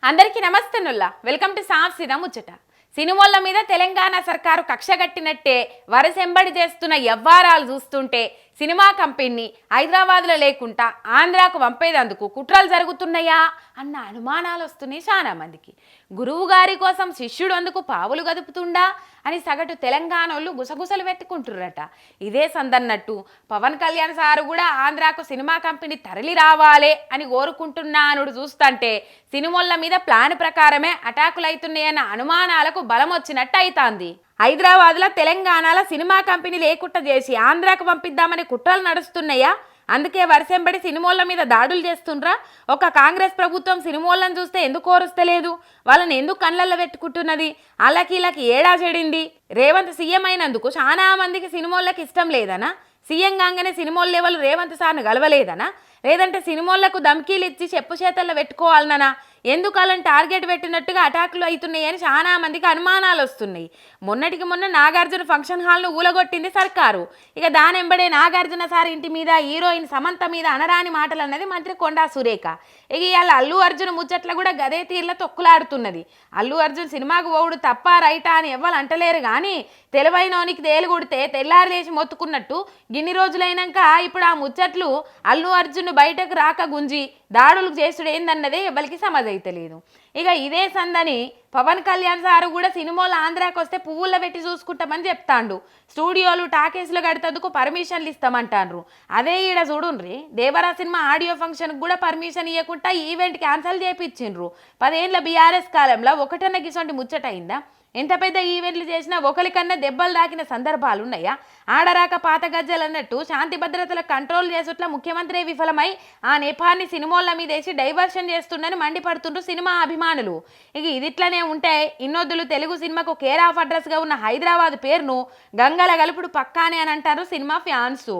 అందరికీ నమస్తేనుల్లా welcome to సాఫ్ సీదా ముచ్చట. సినిమాల మీద తెలంగాణ సర్కారు కక్షగట్టినట్టే వరసెంబడి చేస్తున్న వ్యవహారాలు చూస్తుంటే సినిమా కంపెనీని హైదరాబాద్లో లేకుండా ఆంధ్రాకు పంపేదందుకు కుట్రలు జరుగుతున్నాయా అన్న అనుమానాలు వస్తున్నాయి చాలా మందికి. గురువు గారి కోసం శిష్యుడు అందుకు పావులు గదుపుతుండా అని సగటు తెలంగాణోళ్ళు గుసగుసలు పెట్టుకుంటుర్రట. ఇదే సందన్నట్టు పవన్ కళ్యాణ్ సారు కూడా ఆంధ్రాకు సినిమా కంపెనీ తరలి రావాలే అని కోరుకుంటున్నానుడు చూస్తుంటే సినిమాల మీద ప్లాన్ ప్రకారమే అటాకులు అవుతున్నాయన్న అనుమానాలకు బలం వచ్చినట్టు అవుతుంది. హైదరాబాద్లో తెలంగాణలో సినిమా కంపెనీ లేకుండా చేసి ఆంధ్రాకు పంపిద్దామని కుట్రలు నడుస్తున్నాయా? అందుకే వరసెంబడి సినిమాల మీద దాడులు చేస్తుండ్రా? ఒక కాంగ్రెస్ ప్రభుత్వం సినిమాలను చూస్తే ఎందుకు ఓరుస్తలేదు? వాళ్ళని ఎందుకు కళ్ళల్లో పెట్టుకుంటున్నది? వాళ్ళకి ఏడా చెడింది? రేవంత్ సీఎం అయినందుకు చాలా మందికి సినిమాలకు ఇష్టం లేదనా? సీఎం కాగానే సినిమాల లెవెల్ రేవంత్ సార్ను గలవలేదనా? లేదంటే సినిమాలకు ధమ్కీలు ఇచ్చి చెప్పు చేతల్లో పెట్టుకోవాలనా? ఎందుకు అలాంటి టార్గెట్ పెట్టినట్టుగా అటాకులు అవుతున్నాయని చాలా మందికి అనుమానాలు వస్తున్నాయి. మొన్నటికి మొన్న నాగార్జున ఫంక్షన్ హాల్ను ఊలగొట్టింది సర్కారు. ఇక దానెంబడే నాగార్జున సార్ ఇంటి మీద హీరోయిన్ సమంత మీద అనరాని మాటలు అన్నది మంత్రి కొండా సురేఖ. ఇక ఇవాళ అల్లు అర్జున్ ముచ్చట్లు కూడా గదే తీర్ల తొక్కులాడుతున్నది. అల్లు అర్జున్ సినిమాకు పోవుడు తప్ప రైటా అని ఎవ్వరు అంటలేరు కానీ తెలివైనోనికి తేలు కొడితే తెల్లారు లేచి మొత్తుకున్నట్టు గిన్ని రోజులైనాక ఇప్పుడు ఆ ముచ్చట్లు అల్లు అర్జున్ బయటకు రాక గుంజి దాడులు చేసుడు ఏందన్నదే ఎవరికి సమజైతలేదు. ఇక ఇదే సందని పవన్ కళ్యాణ్ సారు కూడా సినిమాలు ఆంధ్రాకి వస్తే పువ్వుల్లో పెట్టి చూసుకుంటామని చెప్తాండు. స్టూడియోలు టాకీస్లు కడితేందుకు పర్మిషన్లు ఇస్తామంటాండ్రు. అదే ఈడ చూడుండ్రి, దేవరా సినిమా ఆడియో ఫంక్షన్కి కూడా పర్మిషన్ ఇవ్వకుండా ఈవెంట్ క్యాన్సిల్ చేయించిండ్రు. 10 ఏళ్ళ బీఆర్ఎస్ కాలంలో ఒకటన్న గిసొంటి ముచ్చటైందా? ఎంత పెద్ద ఈవెంట్లు చేసినా ఒకరికన్నా దెబ్బలు దాకిన సందర్భాలు ఉన్నాయా? ఆడరాక పాత గజ్జలు అన్నట్టు శాంతి భద్రతల కంట్రోల్ చేసుట్ల ముఖ్యమంత్రి విఫలమై ఆ నేపాన్ని సినిమాల మీద వేసి డైవర్షన్ చేస్తుండని మండిపడుతుండ్రు సినిమా అభిమానులు. ఇక ఇదిట్లనే ఉంటే ఇన్నొద్దులు తెలుగు సినిమాకు కేర్ ఆఫ్ అడ్రస్గా ఉన్న హైదరాబాద్ పేరును గంగల గలుపుడు పక్కానే అని అంటారు సినిమా ఫ్యాన్స్.